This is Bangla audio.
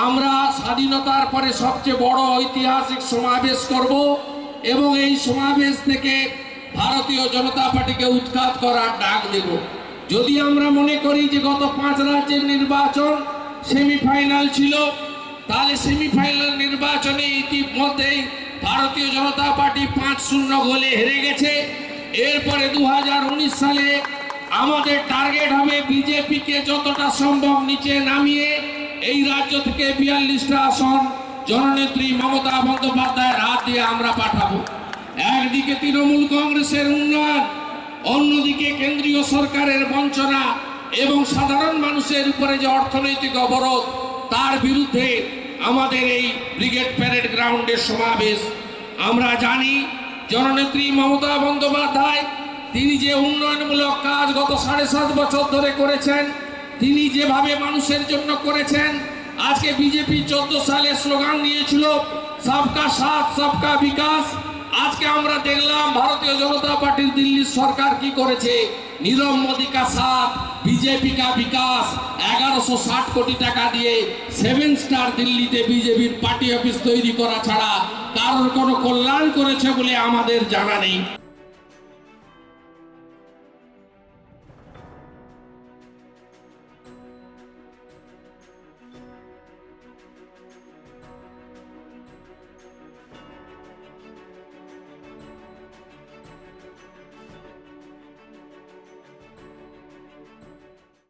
আমরা স্বাধীনতার পরে সবচেয়ে বড় ঐতিহাসিক সমাবেশ করব এবং এই সমাবেশ থেকে ভারতীয় জনতা পার্টিকে উৎখাত করার ডাক দেব। যদি আমরা মনে করি যে গত 5 রাজ্যের নির্বাচন সেমিফাইনাল ছিল, তাহলে সেমিফাইনাল নির্বাচনে ইতিমধ্যেই ভারতীয় জনতা পার্টি 5-0 গোলে হেরে গেছে। এরপরে 2019 সালে আমাদের টার্গেট হবে বিজেপিকে যতটা সম্ভব নিচে নামিয়ে এই রাজ্য থেকে 42টা আসন জননেত্রী মমতা বন্দ্যোপাধ্যায়ের হাত দিয়ে আমরা পাঠাবো। একদিকে তৃণমূল কংগ্রেসের উন্নয়ন, অন্যদিকে কেন্দ্রীয় সরকারের বঞ্চনা এবং সাধারণ মানুষের উপরে যে অর্থনৈতিক অবরোধ, তার বিরুদ্ধে আমাদের এই ব্রিগেড প্যারেড গ্রাউন্ডের সমাবেশ। আমরা জানি জননেত্রী মমতা বন্দ্যোপাধ্যায় তিনি যে উন্নয়নমূলক কাজ গত 7.5 বছর ধরে করেছেন, তিনি যেভাবে মানুষের জন্য করেছেন। আজকে বিজেপি 14 সালে স্লোগান দিয়েছিল সবকা সাথ সবকা বিকাশ। আজকে আমরা দেখলাম ভারতীয় জনতা পার্টির দিল্লির সরকার কি করেছে, নীরব মোদী কা সাথ বিজেপি কা বিকাশ। 1160 কোটি টাকা দিয়ে 7 স্টার দিল্লিতে বিজেপির পার্টি অফিস তৈরি করা ছাড়া কারোর কোনো কল্যাণ করেছে বলে আমাদের জানা নেই।